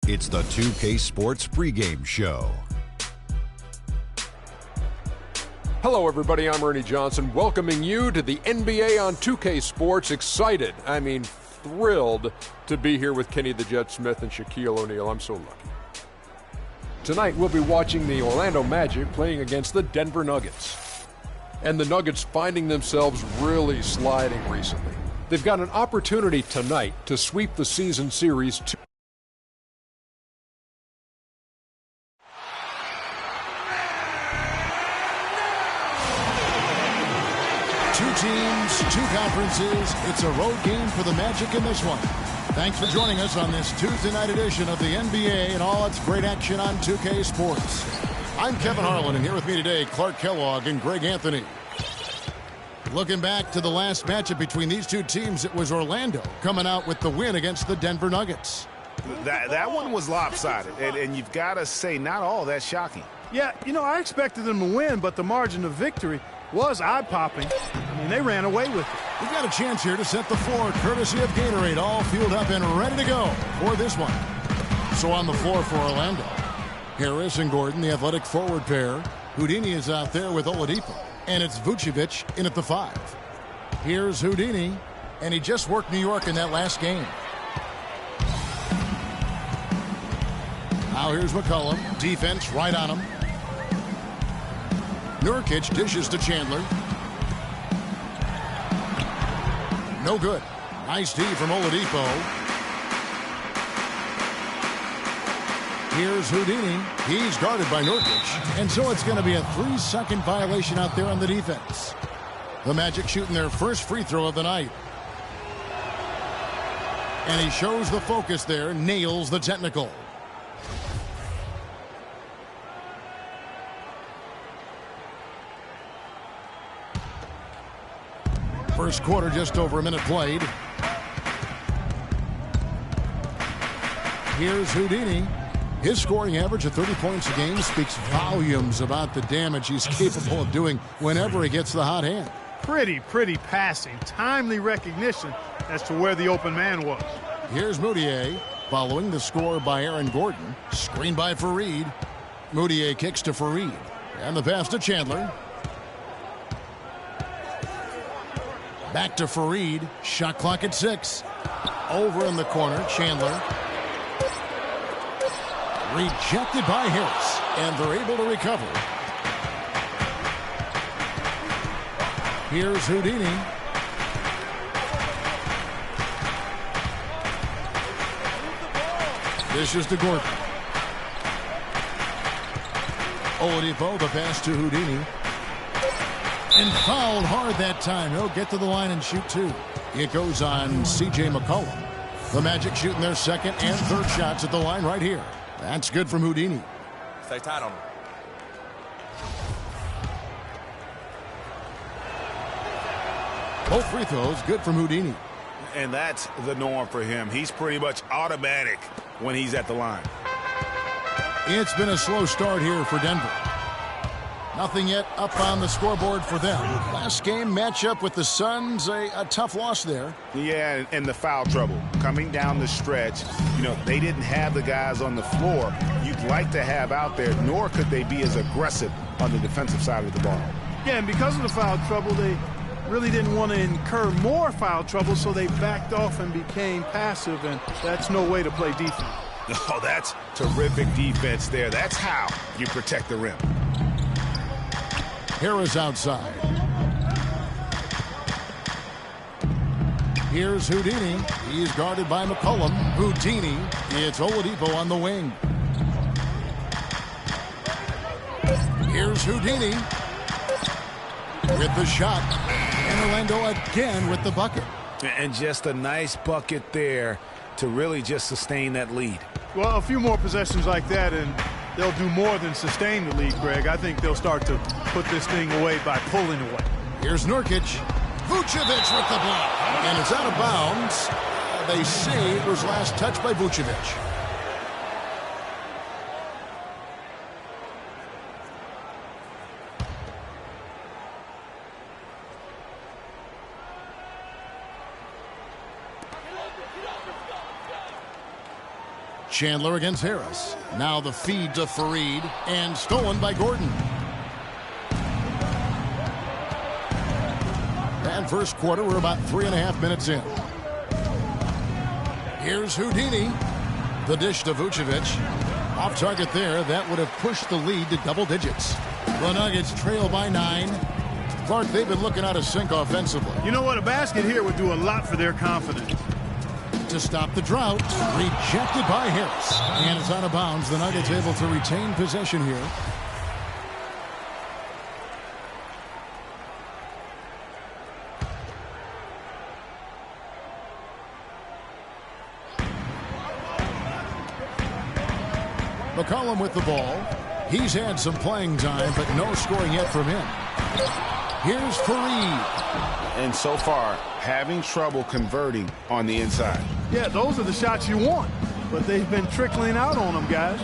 It's the 2K Sports pregame show. Hello, everybody. I'm Ernie Johnson, welcoming you to the NBA on 2K Sports. Excited, thrilled to be here with Kenny the Jet Smith and Shaquille O'Neal. I'm so lucky. Tonight, we'll be watching the Orlando Magic playing against the Denver Nuggets. And the Nuggets finding themselves really sliding recently. They've got an opportunity tonight to sweep the season series to Two teams, two conferences. It's a road game for the Magic in this one. Thanks for joining us on this Tuesday night edition of the NBA and all its great action on 2K Sports. I'm Kevin Harlan, and here with me today, Clark Kellogg and Greg Anthony. Looking back to the last matchup between these two teams, it was Orlando coming out with the win against the Denver Nuggets. That one was lopsided, and you've got to say not all that shocking. Yeah, I expected them to win, but the margin of victory was eye-popping. They ran away with it. We've got a chance here to set the floor, courtesy of Gatorade, all fueled up and ready to go for this one. So on the floor for Orlando, Harris and Gordon, the athletic forward pair. Houdini is out there with Oladipo, and it's Vucevic in at the 5. Here's Houdini, and he just worked New York in that last game. Now here's McCollum, defense right on him. Nurkic dishes to Chandler. No good. Nice D from Oladipo. Here's Houdini. He's guarded by Nurkic. And so it's going to be a 3-second violation out there on the defense. The Magic shooting their first free throw of the night. And he shows the focus there, nails the technical. First quarter, just over a minute played. Here's Houdini. His scoring average of 30 points a game speaks volumes about the damage he's capable of doing whenever he gets the hot hand. Pretty passing. Timely recognition as to where the open man was. Here's Moutier following the score by Aaron Gordon. Screen by Fareed. Moutier kicks to Fareed. And the pass to Chandler. Back to Fareed. Shot clock at 6. Over in the corner, Chandler. Rejected by Harris. And they're able to recover. Here's Houdini. This is to Gordon. Oladipo, the pass to Houdini. And fouled hard that time. He'll get to the line and shoot 2. It goes on C.J. McCollum. The Magic shooting their second and third shots at the line right here. That's good from Houdini. Stay tight on him. Both free throws good from Houdini. And that's the norm for him. He's pretty much automatic when he's at the line. It's been a slow start here for Denver. Nothing yet up on the scoreboard for them. Last game matchup with the Suns, a tough loss there. Yeah, and the foul trouble coming down the stretch. They didn't have the guys on the floor you'd like to have out there, nor could they be as aggressive on the defensive side of the ball. Yeah, and because of the foul trouble, they really didn't want to incur more foul trouble, so they backed off and became passive, and that's no way to play defense. Oh, that's terrific defense there. That's how you protect the rim. Harris outside. Here's Houdini. He's guarded by McCollum. Houdini. It's Oladipo on the wing. Here's Houdini with the shot. And Orlando again with the bucket. And just a nice bucket there to really just sustain that lead. Well, a few more possessions like that, and they'll do more than sustain the lead, Greg. I think they'll start to put this thing away by pulling away. Here's Nurkic. Vucevic with the block. And it's out of bounds. They say it was last touched by Vucevic. Chandler against Harris. Now the feed to Fareed, and stolen by Gordon. And first quarter, we're about 3.5 minutes in. Here's Houdini. The dish to Vucevic. Off target there. That would have pushed the lead to double digits. The Nuggets trail by 9. Clark, they've been looking out of sync offensively. You know what? A basket here would do a lot for their confidence. To stop the drought. Rejected by Harris. And it's out of bounds. The Nuggets able to retain possession here. McCollum with the ball. He's had some playing time, but no scoring yet from him. Here's Fareed. And so far, having trouble converting on the inside. Yeah, those are the shots you want, but they've been trickling out on them, guys.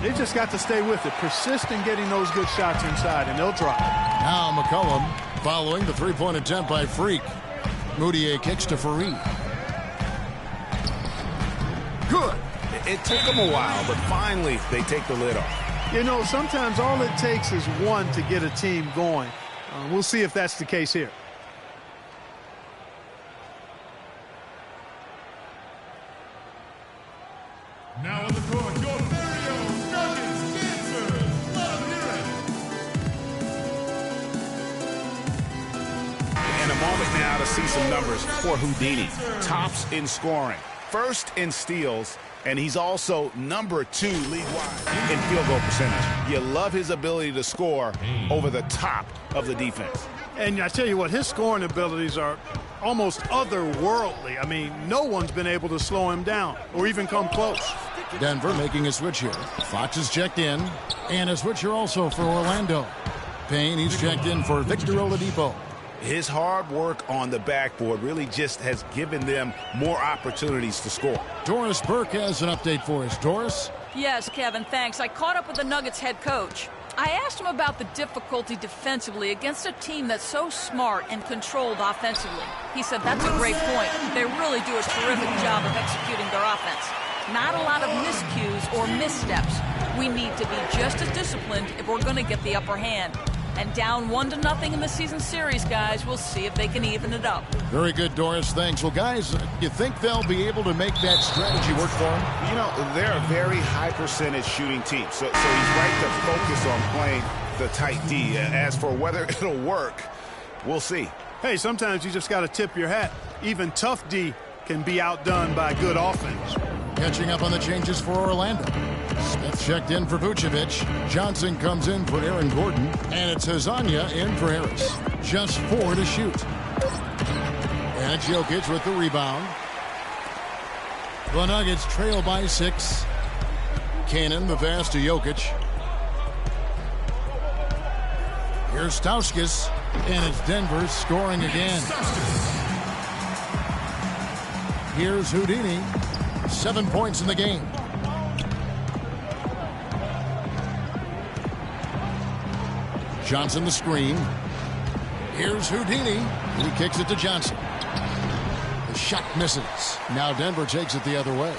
They just got to stay with it. Persist in getting those good shots inside, and they'll drop. Now McCollum following the three-point attempt by Freak. Moutier kicks to Fareed. Good. It took them a while, but finally they take the lid off. You know, sometimes all it takes is one to get a team going. We'll see if that's the case here. Now on the court, your very own Nuggets dancers. Let them hear it. And a moment now to see some numbers for Houdini. Tops in scoring, first in steals, and he's also number 2 league-wide in field goal percentage. You love his ability to score over the top of the defense. And I tell you what, his scoring abilities are almost otherworldly. I mean, no one's been able to slow him down or even come close. Denver making a switch here. Fox is checked in, and a switch here also for Orlando. Payne, he's checked in for Victor Oladipo. His hard work on the backboard really just has given them more opportunities to score. Doris Burke has an update for us. Doris? Yes, Kevin, thanks. I caught up with the Nuggets head coach. I asked him about the difficulty defensively against a team that's so smart and controlled offensively. He said that's a great point. They really do a terrific job of executing their offense. Not a lot of miscues or missteps. We need to be just as disciplined if we're going to get the upper hand. And down 1-0 in the season series, guys. We'll see if they can even it up. Very good, Doris. Thanks. Well, guys, you think they'll be able to make that strategy work for them? You know, they're a very high percentage shooting team. So he's right to focus on playing the tight D. As for whether it'll work, we'll see. Hey, sometimes you just got to tip your hat. Even tough D can be outdone by good offense. Catching up on the changes for Orlando. Smith checked in for Vucevic. Johnson comes in for Aaron Gordon. And it's Hazanya in for Harris. Just 4 to shoot. And it's Jokic with the rebound. The Nuggets trail by 6. Cannon the pass to Jokic. Here's Stauskas. And it's Denver scoring again. Here's Houdini. 7 points in the game. Johnson the screen. Here's Houdini. He kicks it to Johnson. The shot misses. Now Denver takes it the other way.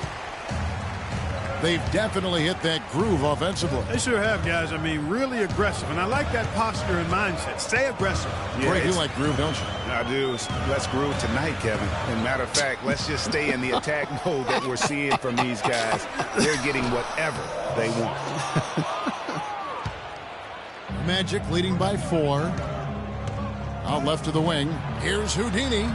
They've definitely hit that groove offensively. They sure have, guys. I mean, really aggressive. And I like that posture and mindset. Stay aggressive. Yeah, Greg, you like groove, don't you? I do. Let's groove tonight, Kevin. And matter of fact, let's just stay in the attack mode that we're seeing from these guys. They're getting whatever they want. Magic leading by 4. Out left to the wing. Here's Houdini.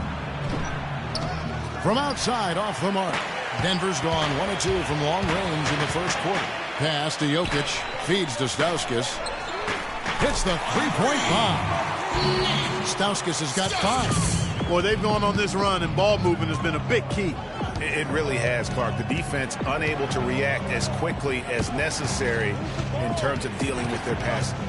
From outside, off the mark. Denver's gone 1-2 from long range in the first quarter. Pass to Jokic. Feeds to Stauskas. Hits the three-point bomb. Stauskas has got 5. Boy, they've gone on this run, and ball movement has been a big key. It really has, Clark. The defense unable to react as quickly as necessary in terms of dealing with their passing.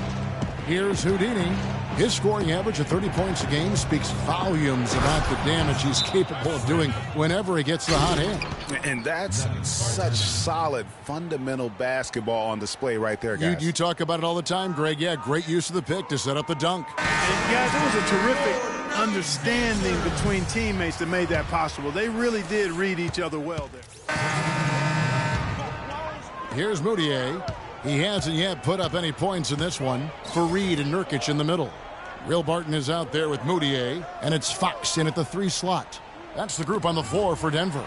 Here's Houdini. His scoring average of 30 points a game speaks volumes about the damage he's capable of doing whenever he gets the hot hand. And that's such solid, fundamental basketball on display right there, guys. You talk about it all the time, Greg. Yeah, great use of the pick to set up the dunk. And guys, it was a terrific understanding between teammates that made that possible. They really did read each other well there. Here's Moutier. He hasn't yet put up any points in this one. Fareed and Nurkic in the middle. Will Barton is out there with Moutier, and it's Fox in at the 3 slot. That's the group on the floor for Denver.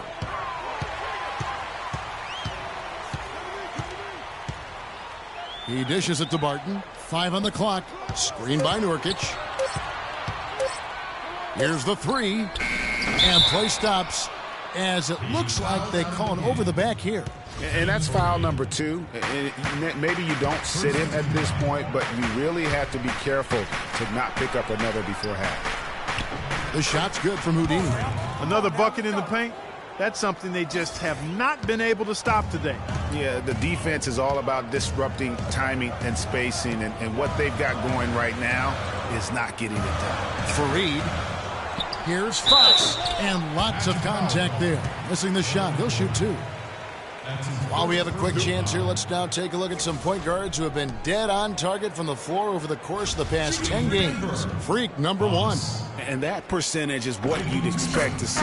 He dishes it to Barton. 5 on the clock. Screen by Nurkic. Here's the 3. And play stops as it looks like they call an over the back here. And that's foul number 2. Maybe you don't sit him at this point, but you really have to be careful to not pick up another before half. The shot's good from Houdini. Another bucket in the paint. That's something they just have not been able to stop today. Yeah, the defense is all about disrupting timing and spacing, and what they've got going right now is not getting it done. Fareed. Here's Fox. And lots of contact there. Missing the shot. He'll shoot 2. While we have a quick chance here, let's now take a look at some point guards who have been dead on target from the floor over the course of the past 10 games. Freak number 1. And that percentage is what you'd expect to see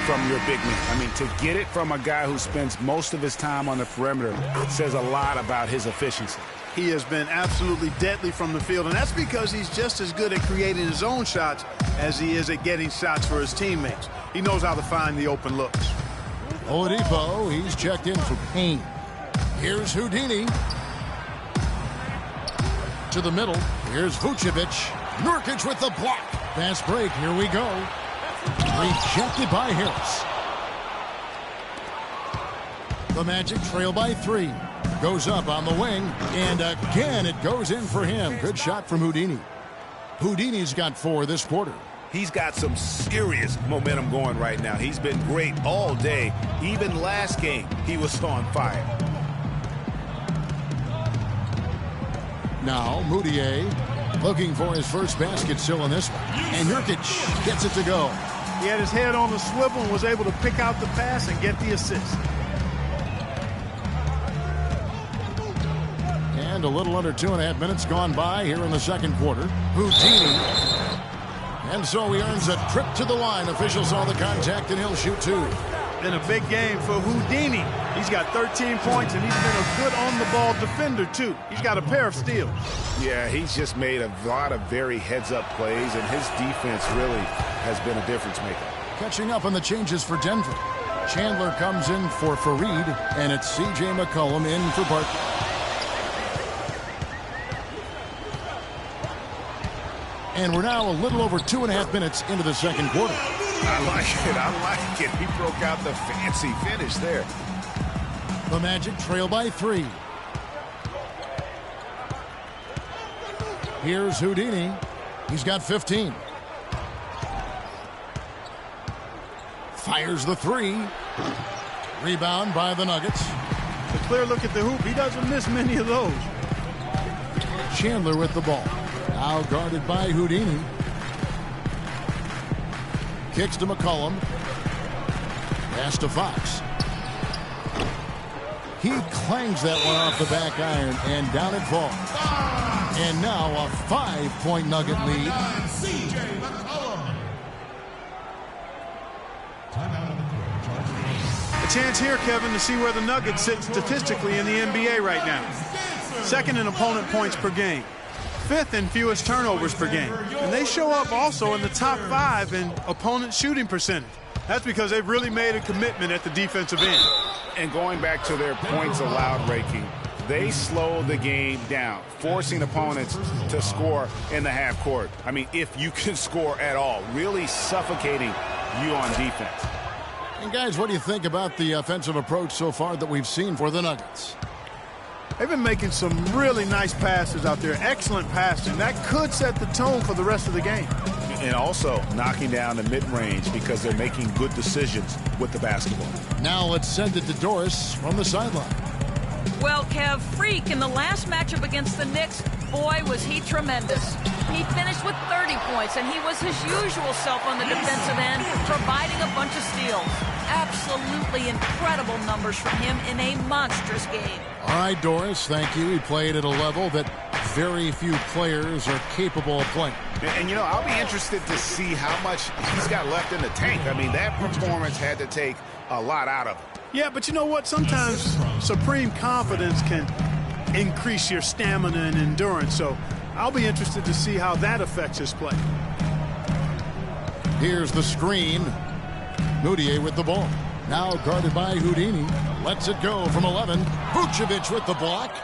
from your big man. I mean, to get it from a guy who spends most of his time on the perimeter says a lot about his efficiency. He has been absolutely deadly from the field, and that's because he's just as good at creating his own shots as he is at getting shots for his teammates. He knows how to find the open looks. Oladipo, he's checked in for Payne. Here's Houdini. To the middle. Here's Vucevic. Nurkic with the block. Fast break. Here we go. Rejected by Harris. The Magic trail by 3. Goes up on the wing. And again, it goes in for him. Good shot from Houdini. Houdini's got 4 this quarter. He's got some serious momentum going right now. He's been great all day. Even last game, he was on fire. Now, Moutier looking for his first basket still in this one. And Nurkic gets it to go. He had his head on the swivel and was able to pick out the pass and get the assist. And a little under 2.5 minutes gone by here in the second quarter. Houdini. And so he earns a trip to the line. Officials saw the contact, and he'll shoot 2. Been a big game for Houdini. He's got 13 points, and he's been a good on-the-ball defender, too. He's got a pair of steals. Yeah, he's just made a lot of very heads-up plays, and his defense really has been a difference maker. Catching up on the changes for Denver. Chandler comes in for Fareed, and it's C.J. McCollum in for Barton. And we're now a little over 2.5 minutes into the second quarter. I like it. I like it. He broke out the fancy finish there. The Magic trail by 3. Here's Houdini. He's got 15. Fires the 3. Rebound by the Nuggets. A clear look at the hoop. He doesn't miss many of those. Chandler with the ball. Now guarded by Houdini. Kicks to McCollum. Pass to Fox. He clangs that one off the back iron, and down it falls. And now a 5-point Nugget lead. A chance here, Kevin, to see where the Nuggets sit statistically in the NBA right now. Second in opponent points per game. 5th in fewest turnovers per game. And they show up also in the top 5 in opponent shooting percentage. That's because they've really made a commitment at the defensive end. And going back to their points allowed ranking, they slow the game down, forcing opponents to score in the half court. I mean, if you can score at all, really suffocating you on defense. And guys, what do you think about the offensive approach so far that we've seen for the Nuggets? They've been making some really nice passes out there. Excellent passing. That could set the tone for the rest of the game. And also knocking down the mid-range because they're making good decisions with the basketball. Now let's send it to Doris from the sideline. Well, Kev, Freak in the last matchup against the Knicks, boy, was he tremendous. He finished with 30 points, and he was his usual self on the defensive end, providing a bunch of steals. Absolutely incredible numbers from him in a monstrous game. All right, Doris, thank you. He played at a level that very few players are capable of playing. And, you know, I'll be interested to see how much he's got left in the tank. I mean, that performance had to take a lot out of him. Yeah, but you know what? Sometimes supreme confidence can increase your stamina and endurance. So I'll be interested to see how that affects his play. Here's the screen. Moutier with the ball. Now guarded by Houdini. Lets it go from 11. Vucevic with the block.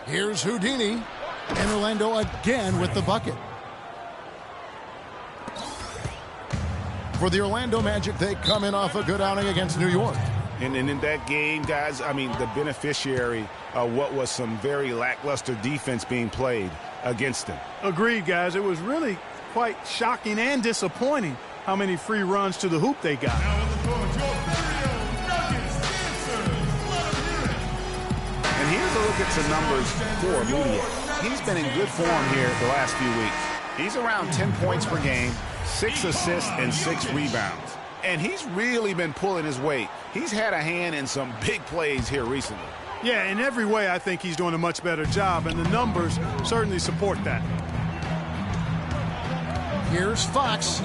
Here's Houdini. And Orlando again with the bucket. For the Orlando Magic, they come in off a good outing against New York. And in that game, guys, I mean, the beneficiary of what was some very lackluster defense being played against them. Agreed, guys. It was really quite shocking and disappointing how many free runs to the hoop they got. Now on the court, your Primeiro Nuggets dancers. Let 'em hear it. And here's a look at some numbers for Moutier. He's been in good form here the last few weeks. He's around 10 points per game, 6 assists, and 6 rebounds. And he's really been pulling his weight. He's had a hand in some big plays here recently. Yeah, in every way, I think he's doing a much better job, and the numbers certainly support that. Here's Fox.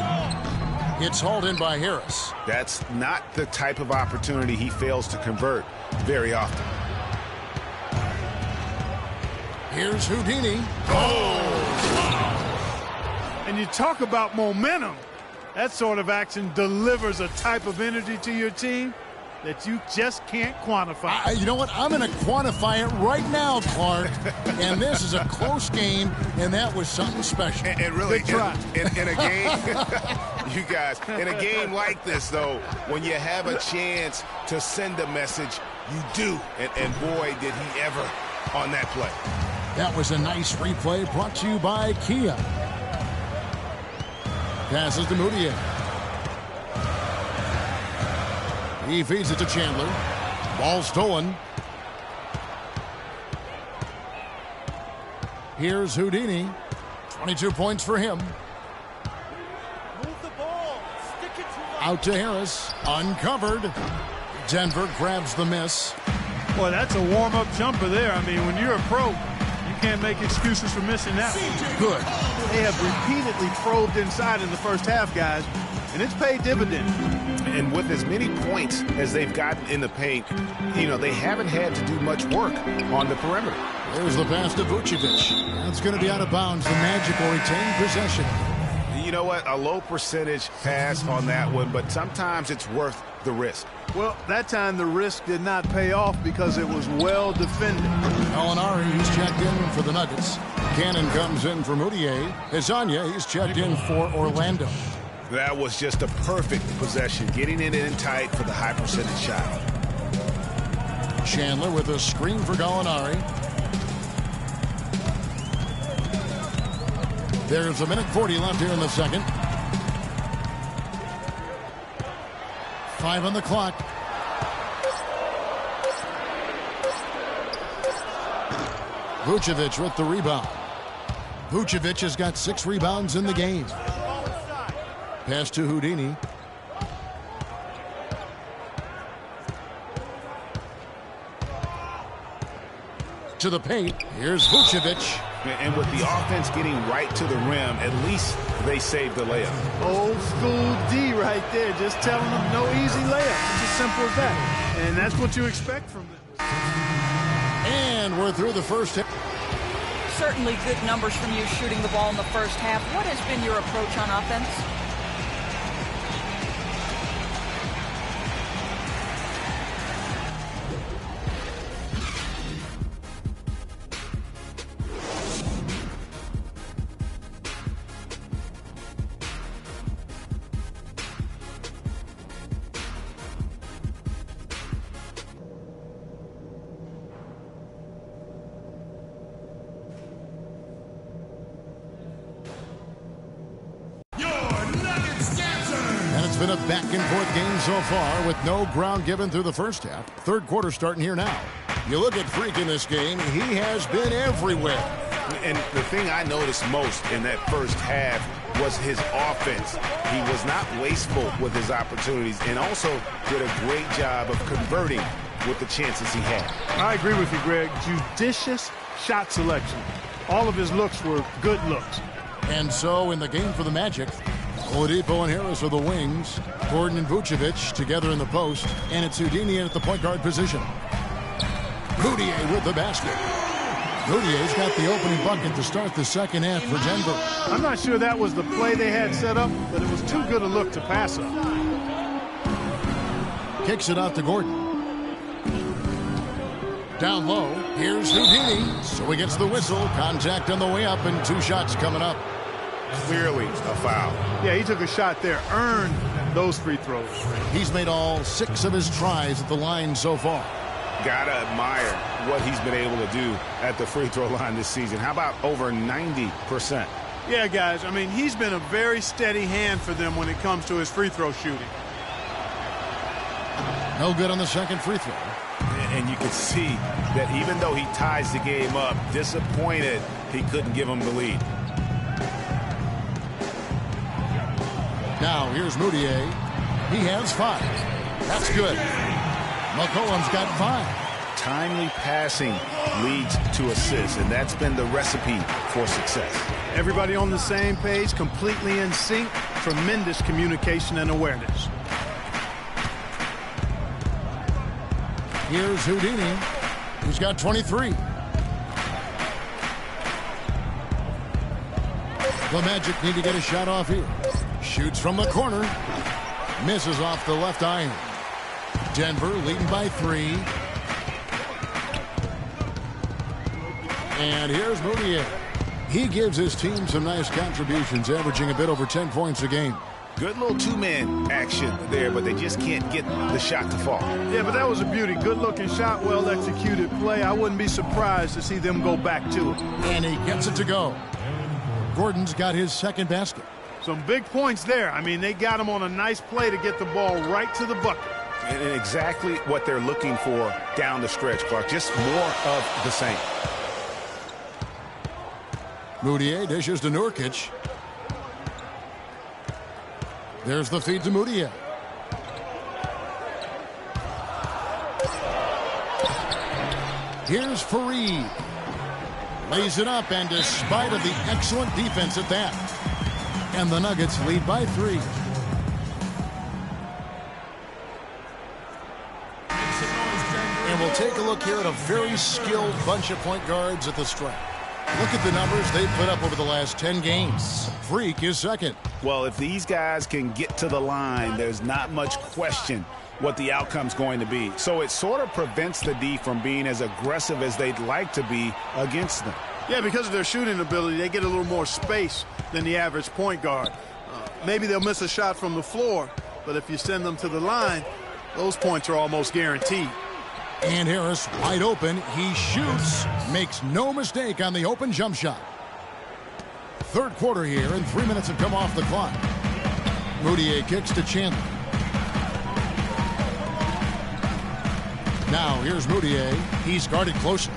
It's hauled in by Harris. That's not the type of opportunity he fails to convert very often. Here's Houdini. And you talk about momentum. That sort of action delivers a type of energy to your team that you just can't quantify. You know what? I'm going to quantify it right now, Clark. And this is a close game, and that was something special. And really, Good try. in a game, you guys, in a game like this, though, when you have a chance to send a message, you do. And boy, did he ever on that play. That was a nice replay brought to you by Kia. Passes to Moutier. He feeds it to Chandler. Ball stolen. Here's Houdini. 22 points for him. Move the ball. Stick it to Out to Harris. Uncovered. Denver grabs the miss. Boy, that's a warm-up jumper there. I mean, when you're a pro, you can't make excuses for missing that one. Good. They have repeatedly probed inside in the first half, guys, and it's paid dividends. And with as many points as they've gotten in the paint, you know, they haven't had to do much work on the perimeter. There's the pass to Vucevic. That's going to be out of bounds. The Magic will retain possession. You know what? A low percentage pass on that one, but sometimes it's worth the risk. Well, that time the risk did not pay off because it was well defended. Molinari, he's checked in for the Nuggets. Cannon comes in for Moutier. Hezonja, he's checked in for Orlando. That was just a perfect possession, getting it in tight for the high percentage shot. Chandler with a screen for Gallinari. There's 1:40 left here in the second. 5 on the clock. Vucevic with the rebound. Vucevic has got 6 rebounds in the game. Pass to Houdini. To the paint. Here's Vucevic. And with the offense getting right to the rim, at least they saved the layup. Old school D right there, just telling them no easy layup. It's as simple as that. And that's what you expect from them. And we're through the first half. Certainly good numbers from you shooting the ball in the first half. What has been your approach on offense? Been a back-and-forth game so far with no ground given through the first half. Third quarter starting here now. You look at Freak in this game, he has been everywhere. And the thing I noticed most in that first half was his offense. He was not wasteful with his opportunities and also did a great job of converting with the chances he had. I agree with you, Greg. Judicious shot selection. All of his looks were good looks. And so in the game for the Magic, Oladipo and Harris are the wings. Gordon and Vucevic together in the post. And it's Houdini at the point guard position. Moutier with the basket. Moutier's got the opening bucket to start the second half for Denver. I'm not sure that was the play they had set up, but it was too good a look to pass up. Kicks it out to Gordon. Down low, here's Houdini. So he gets the whistle. Contact on the way up and 2 shots coming up. Clearly a foul. Yeah, he took a shot there, earned those free throws. He's made all 6 of his tries at the line so far. Gotta admire what he's been able to do at the free throw line this season. How about over 90%? Yeah, guys, I mean, he's been a very steady hand for them when it comes to his free throw shooting. No good on the second free throw. And you can see that even though he ties the game up, disappointed he couldn't give him the lead. Now here's Moutier. He has 5. That's good. McCollum's got 5. Timely passing leads to assists, and that's been the recipe for success. Everybody on the same page, completely in sync, tremendous communication and awareness. Here's Houdini, who's got 23. The Magic need to get a shot off here. Shoots from the corner. Misses off the left iron. Denver leading by 3. And here's Moutier. He gives his team some nice contributions, averaging a bit over 10 points a game. Good little 2-man action there, but they just can't get the shot to fall. Yeah, but that was a beauty. Good-looking shot, well-executed play. I wouldn't be surprised to see them go back to it. And he gets it to go. Gordon's got his second basket. Some big points there. I mean, they got him on a nice play to get the ball right to the bucket. And exactly what they're looking for down the stretch, Clark. Just more of the same. Moutier dishes to Nurkic. There's the feed to Moutier. Here's Fareed. Lays it up, and despite of the excellent defense at that. And the Nuggets lead by 3. And we'll take a look here at a very skilled bunch of point guards at the stripe. Look at the numbers they've put up over the last 10 games. Freak is second. Well, if these guys can get to the line, there's not much question what the outcome's going to be. So it sort of prevents the D from being as aggressive as they'd like to be against them. Yeah, because of their shooting ability, they get a little more space than the average point guard. Maybe they'll miss a shot from the floor, but if you send them to the line, those points are almost guaranteed. And Harris wide open. He shoots. Makes no mistake on the open jump shot. Third quarter here, and 3 minutes have come off the clock. Moutier kicks to Chandler. Now here's Moutier. He's guarded closely.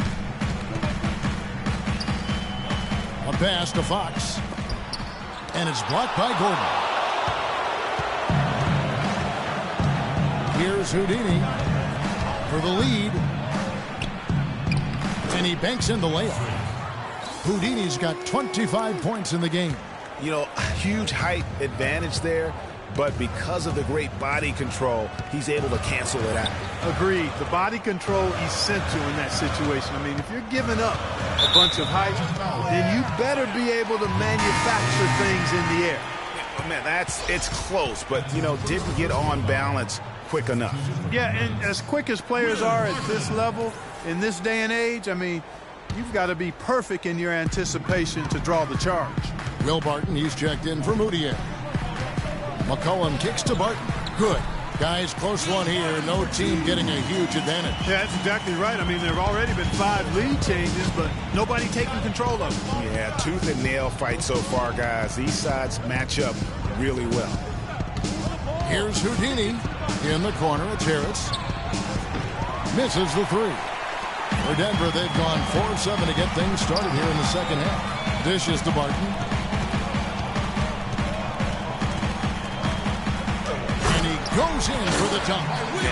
A pass to Fox. And it's blocked by Gordon. Here's Houdini for the lead. And he banks in the layup. Houdini's got 25 points in the game. You know, huge height advantage there, but because of the great body control, he's able to cancel it out. Agreed. The body control essential in that situation. I mean, if you're giving up a bunch of height, then you better be able to manufacture things in the air. Man, it's close, but, you know, didn't get on balance quick enough. Yeah, and as quick as players are at this level, in this day and age, I mean, you've got to be perfect in your anticipation to draw the charge. Will Barton, he's checked in for Moutier. McCollum kicks to Barton. Good. Guys, close one here. No team getting a huge advantage. Yeah, that's exactly right. I mean, there have already been 5 lead changes, but nobody taking control of them. Yeah, tooth and nail fight so far, guys. These sides match up really well. Here's Houdini. In the corner, it's Harris. Misses the 3. For Denver, they've gone 4 of 7 to get things started here in the second half. Dishes to Barton. And he goes in for the dunk.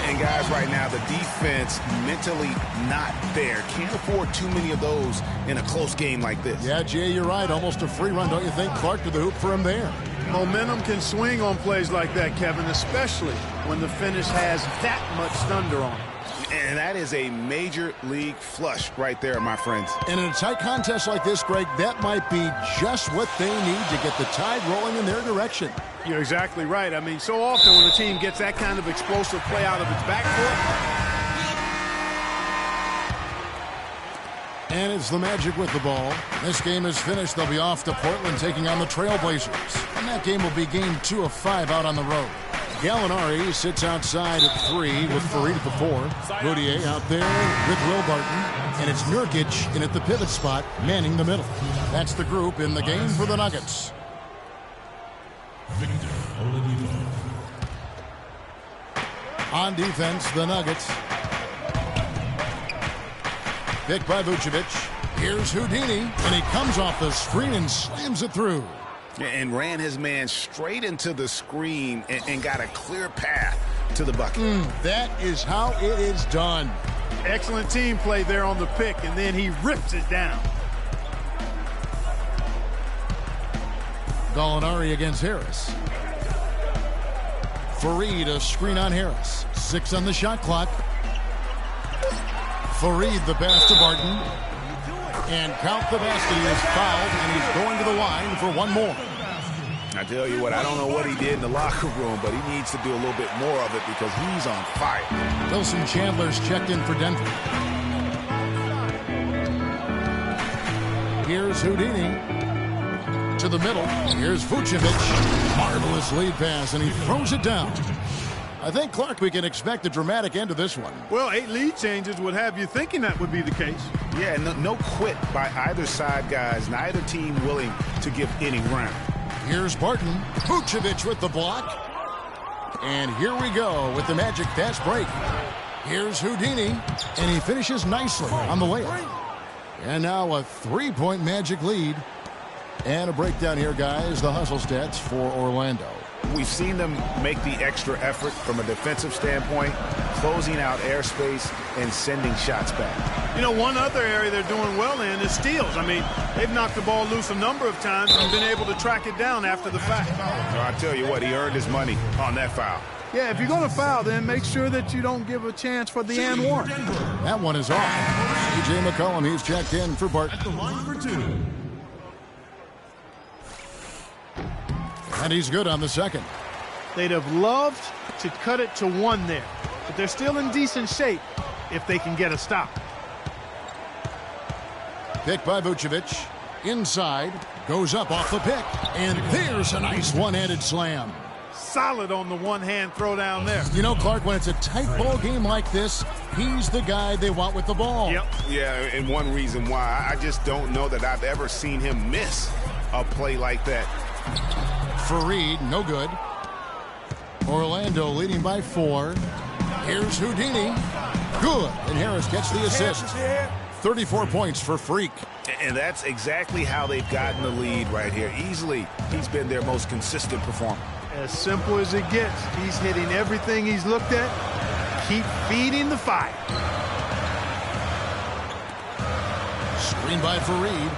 And guys, right now, the defense mentally not there. Can't afford too many of those in a close game like this. Yeah, Jay, you're right. Almost a free run, don't you think? Clark to the hoop for him there. Momentum can swing on plays like that, Kevin, especially when the finish has that much thunder on it. And that is a major league flush right there, my friends. And in a tight contest like this, Greg, that might be just what they need to get the tide rolling in their direction. You're exactly right. I mean, so often when a team gets that kind of explosive play out of its backcourt. And it's the Magic with the ball. This game is finished. They'll be off to Portland taking on the Trailblazers. And that game will be game 2 of 5 out on the road. Gallinari sits outside at 3 with Farid at the 4. Routier out there with Will Barton. And it's Nurkic in at the pivot spot, manning the middle. That's the group in the game for the Nuggets. On defense, the Nuggets. Picked by Vucevic. Here's Houdini, and he comes off the screen and slams it through. And ran his man straight into the screen and got a clear path to the bucket. That is how it is done. Excellent team play there on the pick, and then he rips it down. Gallinari against Harris. Farid, a screen on Harris. 6 on the shot clock. Farid, the pass to Barton. And count the basket. He is fouled, and he's going to the line for one more. I tell you what, I don't know what he did in the locker room, but he needs to do a little bit more of it because he's on fire. Wilson Chandler's checked in for Denver. Here's Houdini. To the middle. Here's Vucevic. Marvelous lead pass, and he throws it down. I think, Clark, we can expect a dramatic end to this one. Well, 8 lead changes would have you thinking that would be the case. Yeah, no quit by either side, guys. Neither team willing to give any ground. Here's Barton. Vucevic with the block. And here we go with the Magic fast break. Here's Houdini, and he finishes nicely on the layup. And now a 3-point Magic lead. And a breakdown here, guys. The hustle stats for Orlando. We've seen them make the extra effort from a defensive standpoint, closing out airspace and sending shots back. You know, one other area they're doing well in is steals. I mean, they've knocked the ball loose a number of times and been able to track it down after the fact. Well, I tell you what, he earned his money on that foul. Yeah, if you're going to foul, then make sure that you don't give a chance for the and one. That one is off. C.J. McCollum, he's checked in for Barton. At the line for 2. And he's good on the second. They'd have loved to cut it to 1 there, but they're still in decent shape if they can get a stop. Picked by Vucevic. Inside. Goes up off the pick. And there's a nice one-handed slam. Solid on the one-hand throw down there. You know, Clark, when it's a tight ball game like this, he's the guy they want with the ball. Yep. Yeah, and one reason why, I just don't know that I've ever seen him miss a play like that. Farid, no good. Orlando leading by 4. Here's Houdini. Good. And Harris gets the assist. 34 points for Freak. And that's exactly how they've gotten the lead right here. Easily, he's been their most consistent performer. As simple as it gets. He's hitting everything he's looked at. Keep feeding the fire. Screen by Farid.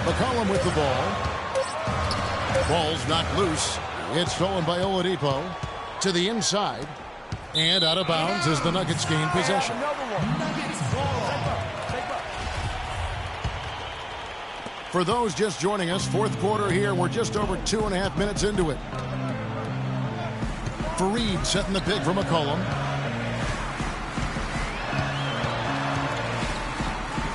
McCollum with the ball. Ball's knocked loose. It's stolen by Oladipo. To the inside. And out of bounds as the Nuggets gain possession. For those just joining us, fourth quarter here. We're just over 2.5 minutes into it. Farid setting the pick for McCollum.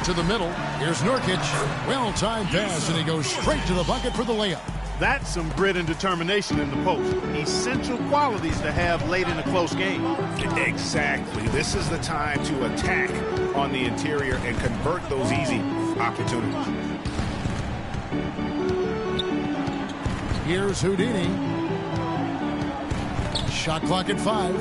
To the middle. Here's Nurkic. Well-timed pass, and he goes straight to the bucket for the layup. That's some grit and determination in the post. Essential qualities to have late in a close game. Exactly. This is the time to attack on the interior and convert those easy opportunities. Here's Houdini. Shot clock at 5.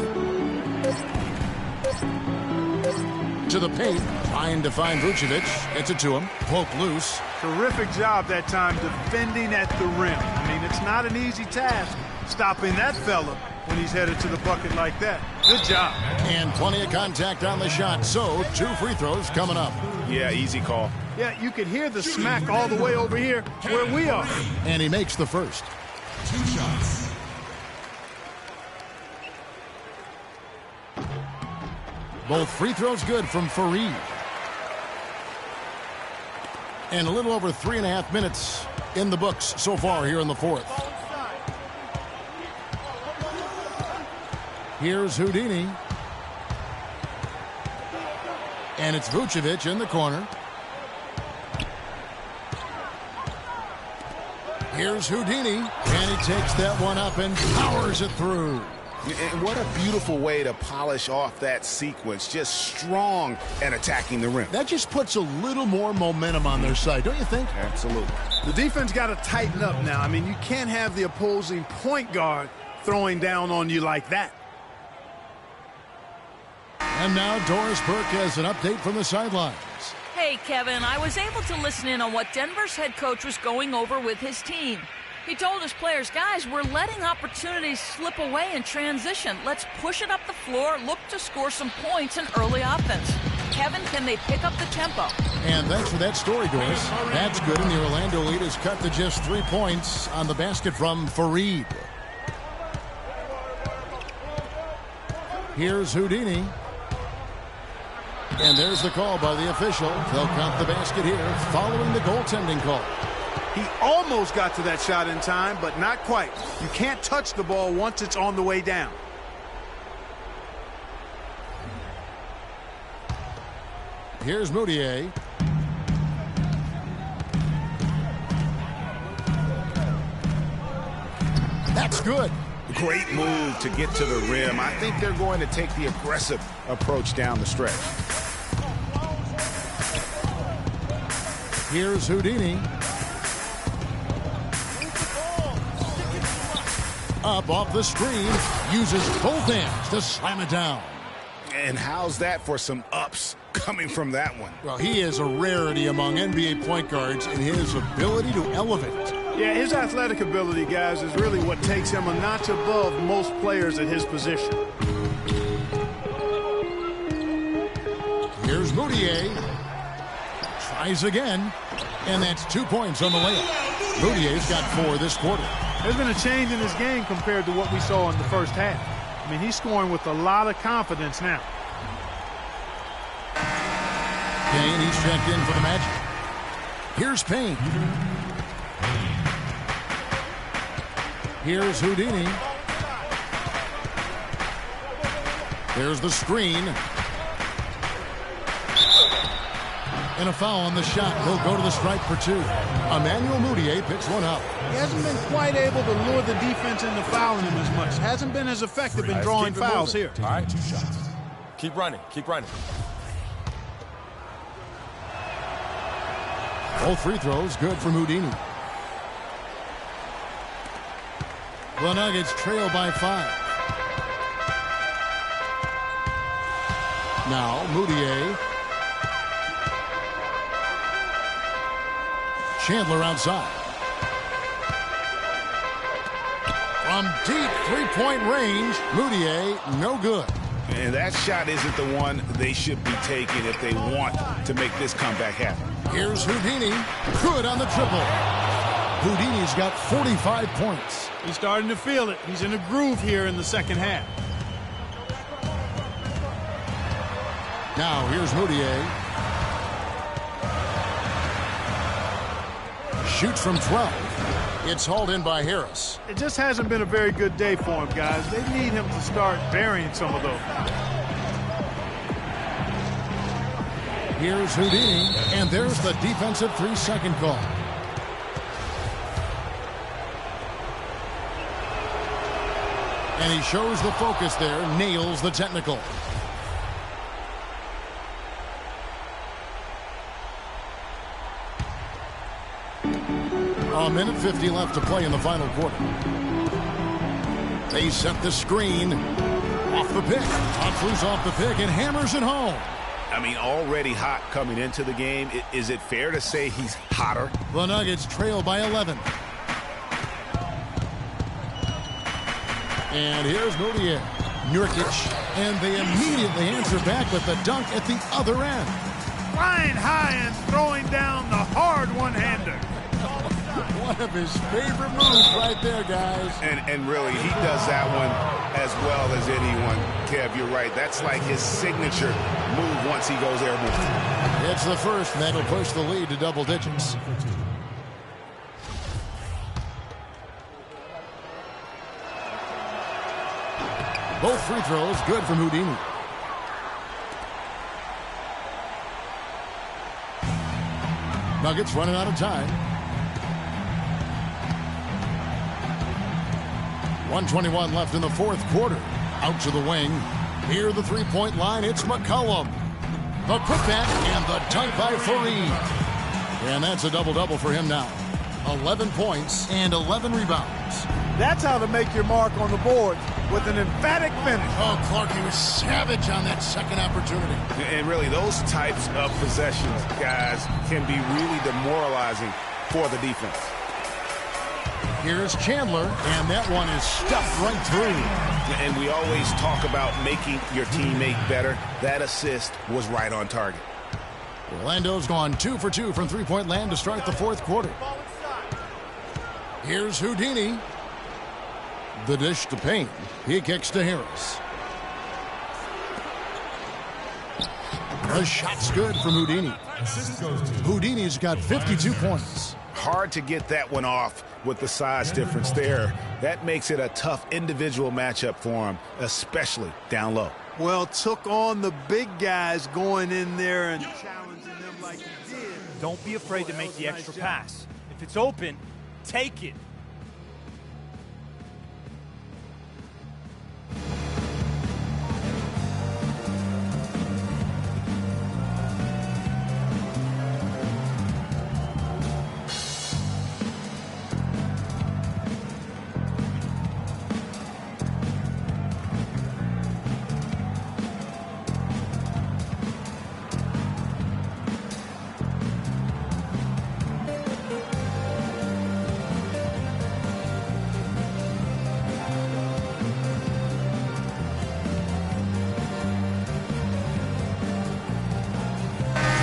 To the paint. Trying to find Vucevic. Gets it to him. Poke loose. Terrific job that time defending at the rim. I mean, it's not an easy task stopping that fella when he's headed to the bucket like that. Good job. And plenty of contact on the shot. So, 2 free throws coming up. Yeah, easy call. Yeah, you could hear the smack all the way over here where we are. And he makes the first. 2 shots. Both free throws good from Fareed. And a little over 3.5 minutes in the books so far here in the fourth. Here's Houdini. And it's Vucevic in the corner. Here's Houdini. And he takes that one up and powers it through. And what a beautiful way to polish off that sequence. Just strong and attacking the rim. That just puts a little more momentum on their side, don't you think? Absolutely. The defense got to tighten up now. I mean, you can't have the opposing point guard throwing down on you like that. And now Doris Burke has an update from the sidelines. Hey, Kevin, I was able to listen in on what Denver's head coach was going over with his team. He told his players, guys, we're letting opportunities slip away in transition. Let's push it up the floor, look to score some points in early offense. Kevin, can they pick up the tempo? And thanks for that story, Doris. That's good, and the Orlando lead is cut to just 3 points on the basket from Fareed. Here's Houdini. And there's the call by the official. They'll count the basket here following the goaltending call. He almost got to that shot in time, but not quite. You can't touch the ball once it's on the way down. Here's Moutier. That's good. Great move to get to the rim. I think they're going to take the aggressive approach down the stretch. Here's Houdini. Up off the screen, uses both hands to slam it down. And how's that for some ups coming from that one? Well, he is a rarity among NBA point guards in his ability to elevate. Yeah, his athletic ability, guys, is really what takes him a notch above most players at his position. Here's Moutier. Tries again. And that's 2 points on the layup. Moutier's got 4 this quarter. There's been a change in his game compared to what we saw in the first half. I mean, he's scoring with a lot of confidence now. Payne, he's checked in for the Magic. Here's Payne. Here's Houdini. There's the screen. And a foul on the shot. He'll go to the stripe for 2. Emmanuel Moutier picks one up. He hasn't been quite able to lure the defense into fouling him as much. Hasn't been as effective in drawing fouls here. All right, 2 shots. Keep running. Keep running. Both free throws good from Houdini. The Nuggets trail by 5. Now Moutier. Chandler outside. From deep three-point range, Moutier, no good. And that shot isn't the one they should be taking if they want to make this comeback happen. Here's Houdini. Good on the triple. Houdini's got 45 points. He's starting to feel it. He's in a groove here in the second half. Now here's Moutier. Shoots from 12. It's hauled in by Harris. It just hasn't been a very good day for him, guys. They need him to start burying some of those. Here's Houdini, and there's the defensive 3-second call. And he shows the focus there, nails the technical. A minute 50 left to play in the final quarter. They set the screen. Off the pick. Humphries off the pick and hammers it home. I mean, already hot coming into the game. Is it fair to say he's hotter? The Nuggets trail by 11. And here's Moutier. Nurkic. And they immediately answer back with the dunk at the other end. flying high and throwing down the hard one-hander. One of his favorite moves right there, guys. And really, he does that one as well as anyone. Kev, you're right. That's like his signature move once he goes airborne. It's the first, and that'll push the lead to double digits. Both free throws good from Houdini. Nuggets running out of time. 1:21 left in the fourth quarter. Out to the wing. Near the three-point line, it's McCollum. The putback and the dunk by Fareed. And that's a double-double for him now. 11 points and 11 rebounds. That's how to make your mark on the board, with an emphatic finish. Oh, Clark, he was savage on that second opportunity. And really, those types of possessions, guys, can be really demoralizing for the defense. Here's Chandler, and that one is stuffed right through. And we always talk about making your teammate better. That assist was right on target. Orlando's gone 2 for 2 from three-point land to start the fourth quarter. Here's Houdini. The dish to Payne. He kicks to Harris. The shot's good from Houdini. Houdini's got 52 points. Hard to get that one off with the size difference there. That makes it a tough individual matchup for him, especially down low. Well, took on the big guys going in there and challenging them like he did. Don't be afraid to make the extra pass. If it's open, take it.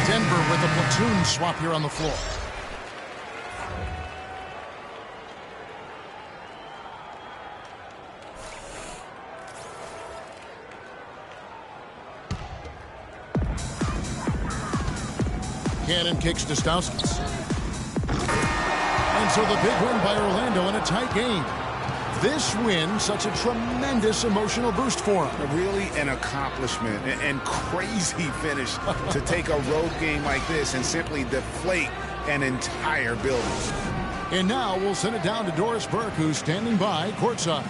Denver with a platoon swap here on the floor. Cannon kicks to Stauskas. And so the big win by Orlando in a tight game. This win, such a tremendous emotional boost for him. Really an accomplishment and crazy finish to take a road game like this and simply deflate an entire building. And now we'll send it down to Doris Burke, who's standing by courtside.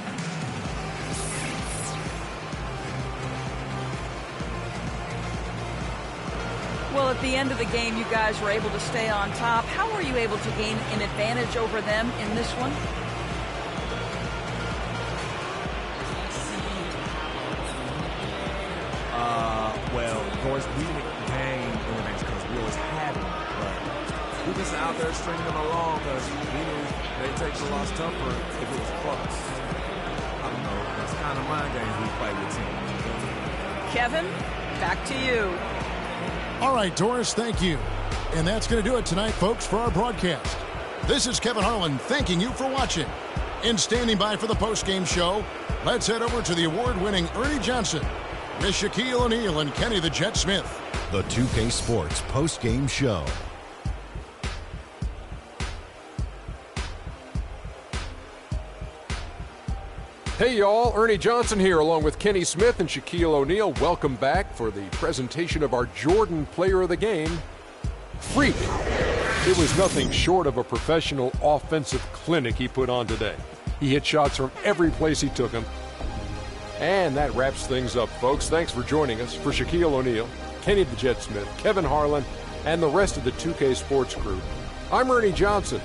Well, at the end of the game, you guys were able to stay on top. How were you able to gain an advantage over them in this one? Well, of course, we didn't gain an advantage because we always had them, but we just out there stringing them along because we knew they'd take the loss tougher if it was close. I don't know. That's kind of mind games we play with teams. Kevin, back to you. All right, Doris, thank you. And that's going to do it tonight, folks, for our broadcast. This is Kevin Harlan thanking you for watching. And standing by for the post-game show, let's head over to the award-winning Ernie Johnson, Miss Shaquille O'Neal, and Kenny the Jet Smith. The 2K Sports post-game show. Hey y'all, Ernie Johnson here along with Kenny Smith and Shaquille O'Neal. Welcome back for the presentation of our Jordan Player of the Game, Freak. It was nothing short of a professional offensive clinic he put on today. He hit shots from every place he took them. And that wraps things up, folks. Thanks for joining us. For Shaquille O'Neal, Kenny the Jet Smith, Kevin Harlan, and the rest of the 2K Sports crew, I'm Ernie Johnson.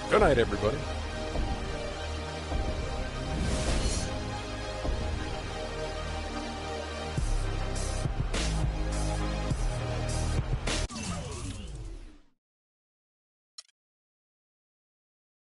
Good night, everybody.